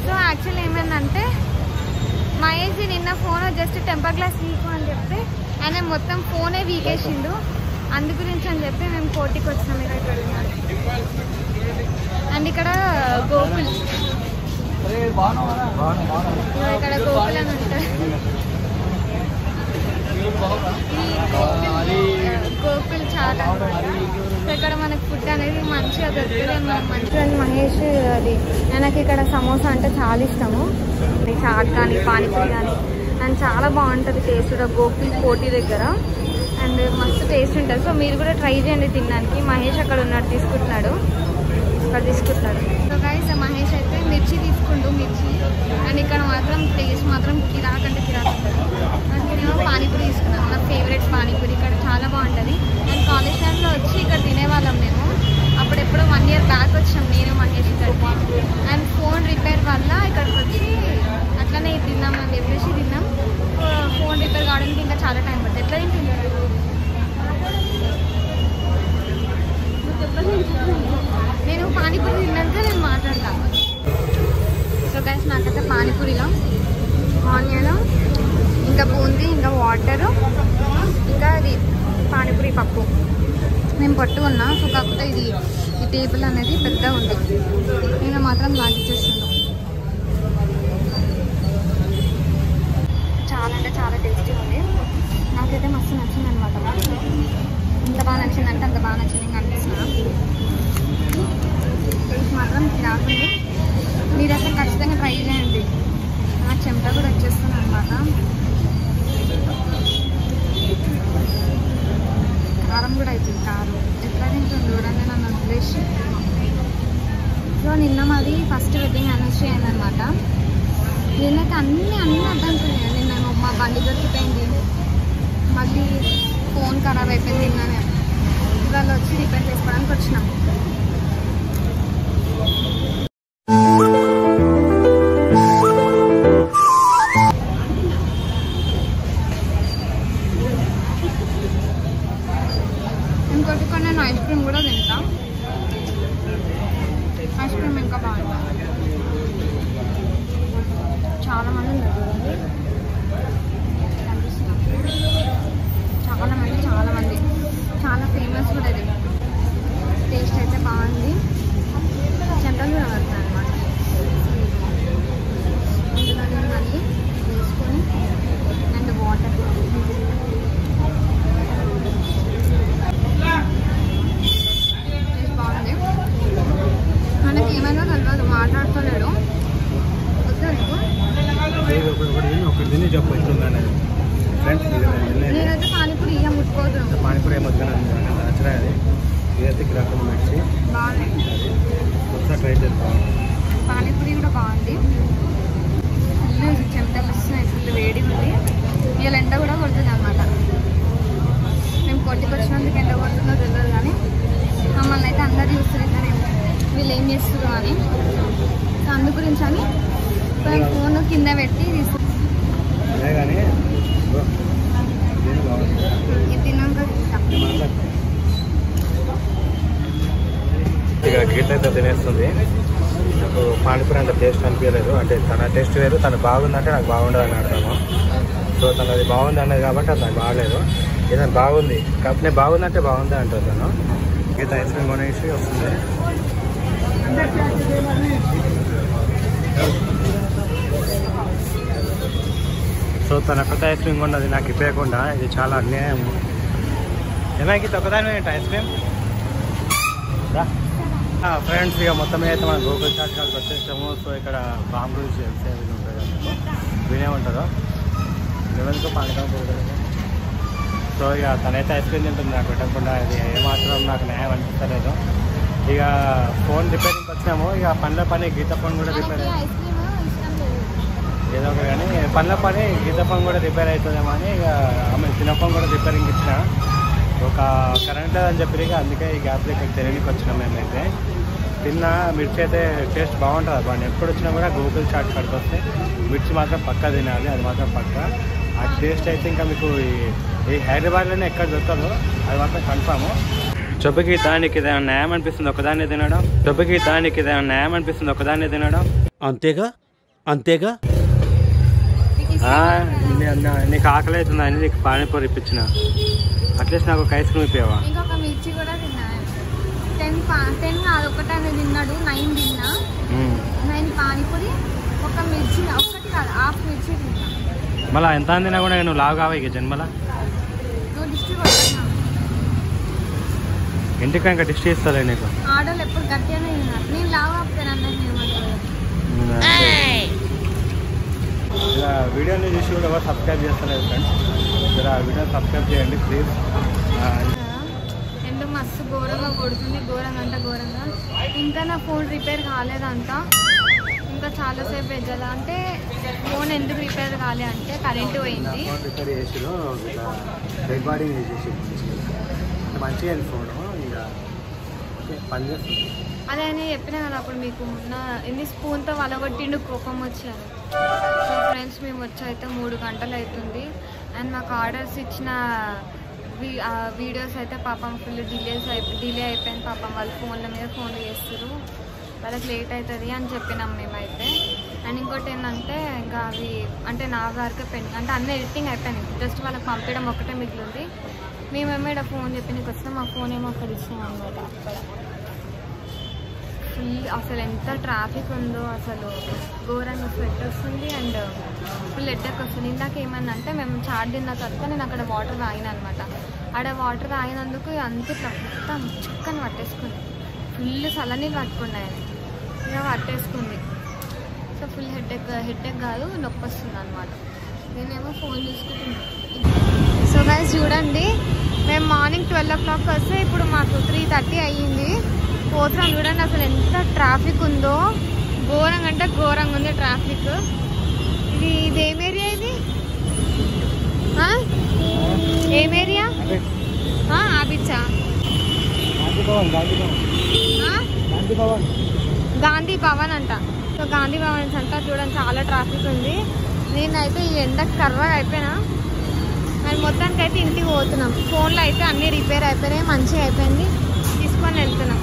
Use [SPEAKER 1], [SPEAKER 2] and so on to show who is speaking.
[SPEAKER 1] So actually ఏమైందంటే మహేష్ నిన్న phone just temper glass week అని చెప్తే ఆయన మొత్తం ఫోనే వీకేసిండు. అందు గురించి అని చెప్పి మేము కోటికి వచ్చినాం. అండ్ ఇక్కడ గోకుల్, ఇక్కడ గోకుల్ అని ఉంటుంది. గోకుల్ చాట్ అనమాట. సో ఇక్కడ మనకు ఫుడ్ అనేది మంచిగా దొరుకుతుంది. మనం మంచిగా మహేష్ అది ఆయనకి ఇక్కడ సమోసా అంటే చాలా ఇష్టము. చాట్ కానీ పానీపూరి కానీ అండ్ చాలా బాగుంటుంది టేస్ట్ కూడా గోకుల్ కోటి దగ్గర. అండ్ మస్తు టేస్ట్ ఉంటుంది. సో మీరు కూడా ట్రై చేయండి తినడానికి. మహేష్ అక్కడ ఉన్నాడు, తీసుకుంటున్నాడు. సో గైస్ మహేష్ అయితే మిర్చి తీసుకుంటూ మిర్చి. అండ్ ఇక్కడ మాత్రం టేస్ట్ మాత్రం కిరాక్ అంటే కిరాక్ ఉంటుంది. నేను పానీపూరి తీసుకున్నాను. నా ఫేవరెట్ పానీపూరి ఇక్కడ చాలా బాగుంటుంది. అండ్ కాలేజ్ టైంలో వచ్చి ఇక్కడ తినేవాళ్ళం మేము. అప్పుడెప్పుడు 1 year బ్యాక్ వచ్చాం నేను మహేష్ ఇక్కడికి. అండ్ ఫోన్ రిపేర్ వల్ల ఇక్కడికి వచ్చి అట్లనే తిన్నామని చెప్పేసి తిన్నాం. ఫోన్ రిపేర్ కావడానికి ఇంకా చాలా టైం పడుతుంది. ఎట్లా తింటున్నారు? నేను పానీపూరి తిన్నాక నేను మాట్లాడతాను. సో గైస్ నాకైతే పానీపూరిలో ఆనియన్, ఇంకా బూందీ, ఇంకా వాటరు, ఇంకా ఇది పానీపూరి పప్పు నేను పట్టుకున్నా. సో కాకపోతే ఇది ఈ టేబుల్ అనేది పెద్దగా ఉంది. నేను మాత్రం లాగిచ్చేస్తున్నాను. చాలా అంటే చాలా టేస్టీ ఉంది. నాకైతే మస్తు నచ్చింది అనమాట. ఎంత బాగా నచ్చిందంటే అంత బాగా నచ్చింది. ఇంకా అనిపిస్తున్నా టేస్ట్ మాత్రం రాకుంది. మీరు అసలు ఖచ్చితంగా ట్రై చేయండి. నా చెమట కూడా వచ్చేస్తుంది అనమాట. కారం కూడా అవుతుంది. కారం ఎట్లా తింటుంది చూడండి నన్ను వదిలేసి. సో నిన్న మాది ఫస్ట్ వెడ్డింగ్ యానివర్సరీ అయిందనమాట. నిన్నైతే అన్నీ అడ్డంకున్నాయి. నిన్న మా బండి దొరికిపోయింది, మళ్ళీ ఫోన్ ఖరాబ్ అయిపోయింది. నిన్ననే ఇవాళ వచ్చి రిపేర్ చేసుకోవడానికి వచ్చినాం. ఇంకోటి నేను ఐస్ క్రీమ్ కూడా తింటాం. ఐస్ క్రీమ్ ఇంకా బాగుంటుంది. చాలా మంది ఉన్నారు, చాలా మంది చాలా ఫేమస్ కూడా ఇది. టేస్ట్ అయితే బాగుంది. చెంటలు కూడా పడుతుంది అనమాట. ఇందులో మళ్ళీ వేసుకొని అండ్ వాటర్ బాగుంది. మనకి ఏమైనా తెలియదు, మాట్లాడుకోలేడు. నేనైతే పానీపూరి ఇయ్య ముట్టుకోదు.
[SPEAKER 2] పానీపూరి నచ్చినది ఇదైతే కిరాకం మిర్చి
[SPEAKER 1] బాగుంది.
[SPEAKER 2] ట్రై చేస్తాం.
[SPEAKER 1] పానీపూరి కూడా బాగుంది. ఫుల్ చెమటలు వస్తున్నాయి, ఫుల్ వేడి ఉంది. ఇవాళ ఎండ కూడా కొడుతుంది అనమాట. మేము కొట్టుకు వచ్చినందుకు ఎండ కొడుతుందో తెలియదు కానీ మమ్మల్ని అయితే అందరు చూస్తున్నారు వీళ్ళు ఏం చేస్తున్నారు అని. సో అందు గురించి అని ఫోన్ కింద పెట్టి తిన్నాక
[SPEAKER 2] ఇక్కడ గీత అయితే తినేస్తుంది. నాకు పానీపూరి అంత టేస్ట్ అనిపించలేదు. అంటే తన టేస్ట్ వేరు, తను బాగుందంటే నాకు బాగుండదు అని అర్థము. సో తనది బాగుంది అన్నది కాబట్టి అది నాకు బాగలేదు. ఏదైనా బాగుంది కాకపోతే బాగుందంటే బాగుంది అంటున్నాను. గీత ఐస్ క్రీమ్ కొనేసి వస్తుంది. సో తన కొత్త ఐస్ క్రీమ్ కొన్నది నాకు ఇప్పకుండా, ఇది చాలా అన్యాయం. ఏమైకి తొక్కదాని ఐస్ క్రీమ్ ఫ్రెండ్స్. ఇక మొత్తం అయితే మనం గోకుల్ చాట్ కాడికి వచ్చేసాము. సో ఇక్కడ బాంబు రుచి ఉంటుంది, వినే ఉంటారు ఎవరికో పానకం తిరుగుతుంది. సో ఇక తనైతే ఐస్ క్రీమ్ తింటుంది నాకు పెట్టకుండా. ఇది ఏమాత్రం నాకు న్యాయం అనిపిస్తలేదు. ఇక ఫోన్ రిపేరింగ్కి వచ్చినాము. ఇక పనుల పని గీత ఫోన్ కూడా రిపేర్ ఏదో ఒక కానీ పనుల పని గీత ఫోన్ కూడా రిపేర్ అవుతుందేమో అని ఇక ఆమె చిన్న ఫోన్ కూడా రిపేరింగ్ ఇచ్చిన. ఒక కరెంట్ లేదని చెప్పి ఇక అందుకే ఈ గ్యాప్లో ఇక్కడ తినడానికి వచ్చినాం. మేమైతే తిన్న మిర్చి అయితే టేస్ట్ బాగుంటుంది. బాగుంది. ఎప్పుడు వచ్చినా కూడా గోకుల్ చాట్ కాడికి వస్తే మిర్చి మాత్రం పక్కా తినాలి, అది మాత్రం పక్కా. ఆ టేస్ట్ అయితే ఇంకా మీకు ఈ హైదరాబాద్లోనే ఎక్కడ దొరకదు, అది మాత్రం కన్ఫాము. చెప్పకి దానికి న్యాయం అనిపిస్తుంది ఒకదాన్ని తినడం. చెప్పకి దానికి న్యాయం అనిపిస్తుంది ఒకదాన్ని తినడం.
[SPEAKER 3] అంతేగా అంతేగా.
[SPEAKER 2] నీకు ఆకలి అవుతుందని నీకు పానీపూరి ఇప్పించిన, అట్లీస్ట్ నాకు ఒక ఐస్ క్రీమ్ ఇప్పావా?
[SPEAKER 1] ఇంకొక మిర్చి కూడా తిన్నా. 10 కాదు, ఒకటే తిన్నాడు. 9 తిన్నా. 9 పానీపూరి, ఒక మిర్చి, ఒక్కటి కాదు హాఫ్ మిర్చి తిన్నా.
[SPEAKER 2] మళ్ళీ ఎంత తిన్నా కూడా నువ్వు లావు కావా ఇక జన్మల?
[SPEAKER 1] నువ్వు డిస్ట్రీ కొట్టా
[SPEAKER 2] ఇంటికి ఇంకా డిస్ట్రీ ఇస్తాలే నీకు.
[SPEAKER 1] ఆడోళ్ళు ఎప్పుడు గట్టిగానే తిన్నారు. నేను లావు ఆపుతాను.
[SPEAKER 2] ఇలా వీడియోని చూసి కూడా ఎవరు సబ్స్క్రైబ్ చేస్తలేదు ఫ్రెండ్స్. ఇలా వీడియోని సబ్స్క్రైబ్ చేయండి ప్లీజ్.
[SPEAKER 1] ఎండ మస్తు ఘోరంగా కొడుతుంది, ఘోరంగా అంటే ఘోరంగా. ఇంకా నా ఫోన్ రిపేర్ కాలేదంట. ఇంకా చాలాసేపు వెజ్జాలా అంటే ఫోన్ ఎందుకు రిపేర్ కాలే అంటే కరెంటు పోయింది.
[SPEAKER 2] ఫోన్ రిపేర్ చేసిరు, ఇలా రికార్డింగ్ చేసేసి మంచిగా ఫోను ఇంకా పని చేస్తుంది.
[SPEAKER 1] అదే అని చెప్పినా కదా అప్పుడు మీకు, నా ఎన్ని స్పూన్తో వలగొట్టిండు కోపం వచ్చాను. సో ఫ్రెండ్స్ మేము వచ్చి అయితే 3 గంటలు అవుతుంది. అండ్ మాకు ఆర్డర్స్ ఇచ్చిన వీడియోస్ అయితే పాపం ఫుల్ డిలే అయిపోయింది. పాపం వాళ్ళు ఫోన్ల మీద ఫోన్లు చేస్తారు, వాళ్ళకి లేట్ అవుతుంది అని చెప్పినాం మేమైతే. అండ్ ఇంకోటి ఏంటంటే ఇంకా అవి అంటే నా వరకే పెండింగ్, అంటే అన్నీ ఎడిటింగ్ అయిపోయినాయి. జస్ట్ వాళ్ళకి పంపించడం ఒక్కటే మిగిలింది. మేమేమో ఇక్కడ ఫోన్ చెప్పి నీకు వస్తాం, మా ఫోన్ ఏమో అక్కడ ఇచ్చినాం అనమాట. అక్కడ ఫుల్ అసలు ఎంత ట్రాఫిక్ ఉందో అసలు ఘోరంగా స్వెట్ వస్తుంది అండ్ ఫుల్ హెడ్ఏక్ వస్తుంది. ఇందాక ఏమన్నా మేము చాట్ తిన్న తర్వాత నేను అక్కడ వాటర్ తాగిన అనమాట. ఆడ వాటర్ తాగినందుకు అంతే మొత్తం చిక్కని పట్టేసుకుంది. ఫుల్ చల్లనీళ్ళు పట్టుకున్నాయి, ఇక పట్టేసుకుంది. సో ఫుల్ హెడ్ఏక్ కాదు, నొప్పి వస్తుంది అనమాట. నేనేమో ఫోన్ చూసుకుంటున్నాను. సో గైస్ చూడండి, మేము మార్నింగ్ 12 o'clock వస్తే ఇప్పుడు మాకు 3:30 అయ్యింది. పోతున్నాం చూడండి అసలు ఎంత ట్రాఫిక్ ఉందో, ఘోరంగా అంటే ఘోరంగా ఉంది ట్రాఫిక్. ఇది ఏం ఏరియా? ఇది ఏం ఏరియా? ఆబిచ్చా గాంధీ భవన్ అంట. సో గాంధీ భవన్ అంట చూడండి, చాలా ట్రాఫిక్ ఉంది. నేనైతే ఈ ఎండకు కర్రగా అయిపోయినా. మరి మొత్తానికి అయితే ఇంటికి పోతున్నాం. ఫోన్లో అయితే అన్నీ రిపేర్ అయిపోయినాయి, మంచిగా అయిపోయింది, తీసుకొని వెళ్తున్నాం.